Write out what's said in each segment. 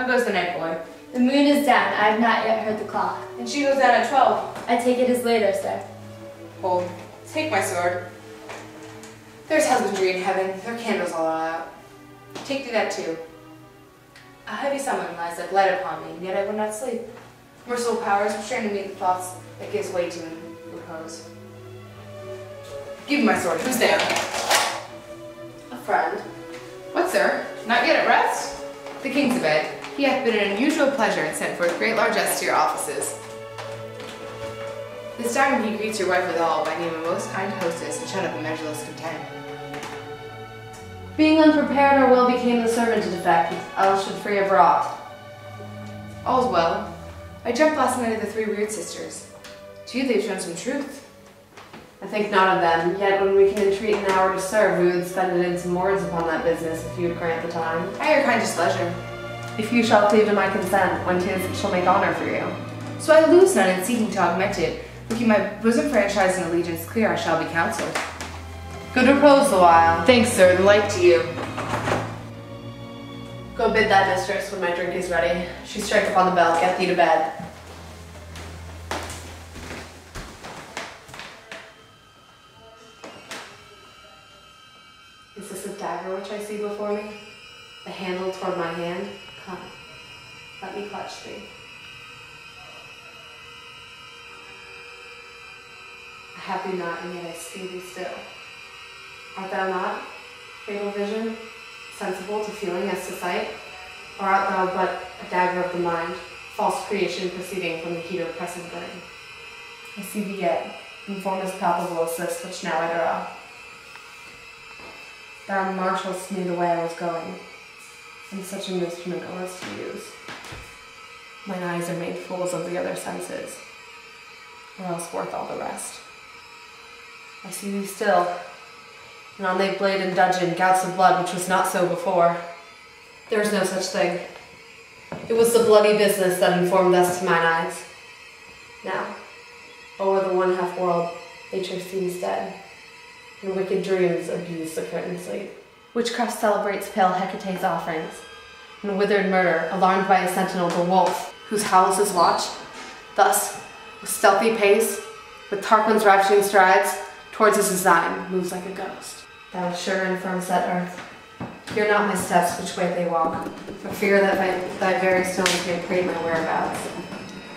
How goes the night, boy? The moon is down. I have not yet heard the clock. And she goes down at 12. I take it as later, sir. Hold. Take my sword. There's husbandry in heaven. There are candles all out. Take thee that too. A heavy summon lies like lead upon me, and yet I will not sleep. Merciful powers restrain to me the thoughts that gives way to in repose. Give me my sword. Who's there? A friend. What, sir? Not yet at rest? The king's abed. He hath been an unusual pleasure and sent forth great largesse to your offices. This time he greets your wife withal by name a most kind hostess and shut up in measureless content. Being unprepared, our will became the servant to defect, else should free abroad. All's well. I dreamt last night of the three weird sisters. To you they've shown some truth. I think not of them, yet when we can entreat an hour to serve, we would spend it in some words upon that business, if you would grant the time. At your kindest pleasure. If you shall cleave to my consent, when 'tis it shall make honor for you. So I lose none in seeking to augment it. Looking my bosom franchise and allegiance clear, I shall be counseled. Good repose the while. Thanks, sir. The like to you. Go bid thy mistress when my drink is ready. She strike upon the bell, get thee to bed. Is this a dagger which I see before me? The handle toward my hand? Come, let me clutch thee. I have thee not, and yet I see thee still. Art thou not, fatal vision, sensible to feeling as to sight? Or art thou but a dagger of the mind, false creation proceeding from the heat of pressing brain? I see thee yet, in form as palpable as this which now I draw. Thou marshalst me the way I was going, and such an instrument I was to use. Mine eyes are made fools of the other senses, or else worth all the rest. I see thee still, and on thy blade and dudgeon gouts of blood which was not so before. There is no such thing. It was the bloody business that informed us to mine eyes. Now, o'er the one half world, nature seems dead, and wicked dreams abuse the curtained sleep. Witchcraft celebrates pale Hecate's offerings, and withered murder, alarmed by a sentinel, the wolf, whose howls is watched. Thus, with stealthy pace, with Tarquin's ravishing strides, towards his design, moves like a ghost. Thou sure and firm set earth, fear not my steps which way they walk, for fear that thy very stones may prate my whereabouts,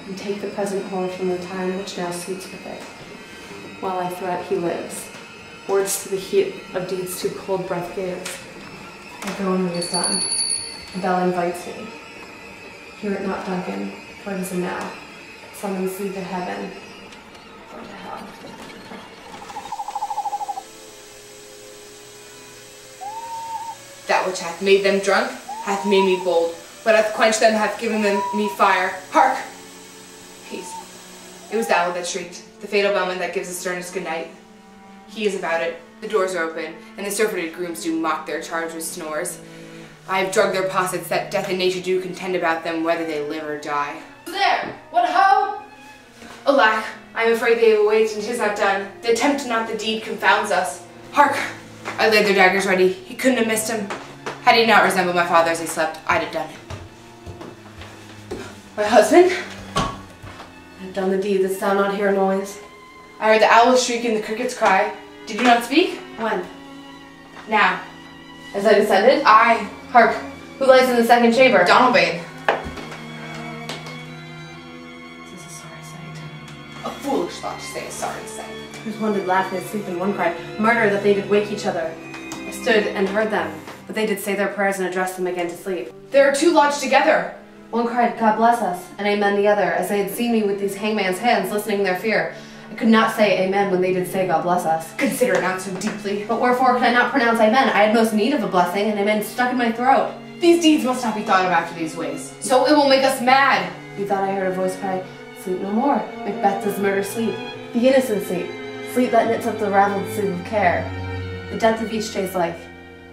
and take the present horror from the time which now suits with it. While I threat he lives, words to the heat of deeds too cold breath gives. I go when he is done, and Bell invites me. Hear it not, Duncan, for it is a now, summons thee to heaven, or to hell. That which hath made them drunk hath made me bold. What hath quenched them hath given me fire. Hark! Peace. It was thou that shrieked, the fatal bellman that gives the sternest good night. He is about it. The doors are open, and the surfeited grooms do mock their charge with snores. I have drugged their possets that death and nature do contend about them whether they live or die. There! What ho! Alack, I am afraid they await and 'tis not done. The attempt not the deed confounds us. Hark! I laid their daggers ready. He couldn't have missed him. Had he not resembled my father as he slept, I'd have done it. My husband? I have done the deed. Didst thou not hear a noise? I heard the owls shriek and the crickets cry. Did you not speak? When? Now. As I descended? I. Hark! Who lies in the second chamber? Donalbain. This is a sorry sight. A foolish thought to say, a sorry sight. There's one did laugh in his sleep, and one cried, "Murder, that they did wake each other." I stood and heard them, but they did say their prayers and address them again to sleep. There are two lodged together. One cried, "God bless us," and amen the other, as they had seen me with these hangman's hands, listening in their fear. I could not say amen when they did say, "God bless us." Consider it not so deeply. But wherefore could I not pronounce amen? I had most need of a blessing, and amen stuck in my throat. These deeds must not be thought of after these ways, so it will make us mad. Methought I heard a voice cry, "Sleep no more. Macbeth does murder sleep. The innocent sleep. Sleep that knits up the raveled sleep of care. The death of each day's life.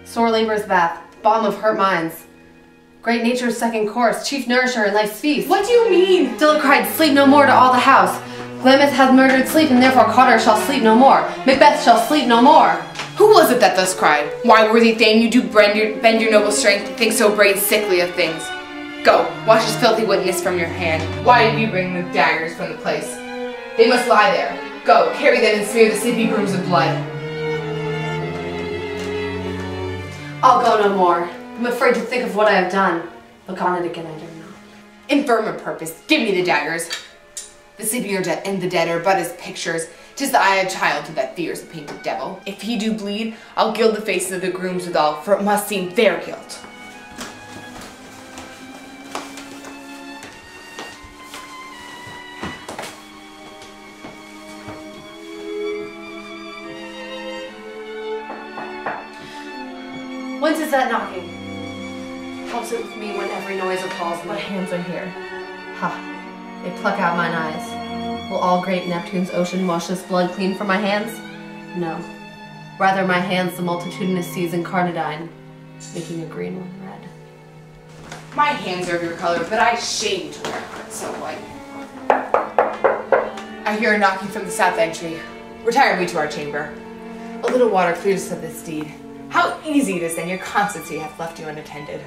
Sore labor's bath, balm of hurt minds. Great nature's second course, chief nourisher in life's feast." What do you mean? Still it cried, "Sleep no more to all the house. Glameth hath murdered sleep, and therefore Cotter shall sleep no more. Macbeth shall sleep no more." Who was it that thus cried? Why, worthy Thane, you do bend your noble strength to think so brave sickly of things. Go, wash this filthy witness from your hand. Why did you bring the daggers from the place? They must lie there. Go, carry them and smear the sleepy grooms with blood. I'll go no more. I'm afraid to think of what I have done. Look on it again, I dare not. Infirm of purpose, give me the daggers. The sleeping and the dead are but as pictures. 'Tis the eye of child to that fears a painted devil. If he do bleed, I'll gild the faces of the grooms withal, for it must seem their guilt. Whence is that knocking? Helps it with me when every noise appalls me. My hands are here. Ha! They pluck out mine eyes. Will all great Neptune's ocean wash this blood clean from my hands? No. Rather my hands the multitudinous seas incarnadine, making a green one red. My hands are of your color, but I shame to wear hearts so white. I hear a knocking from the south entry. Retire we to our chamber. A little water clears us of this deed. How easy it is then your constancy hath left you unattended.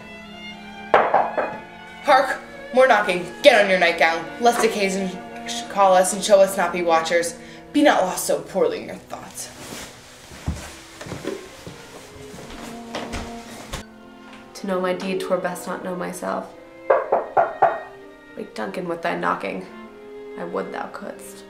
Hark! More knocking. Get on your nightgown, lest occasion should call us and show us not be watchers. Be not lost so poorly in your thoughts. To know my deed, 'twere best not know myself. Wake Duncan with thy knocking. I would thou couldst.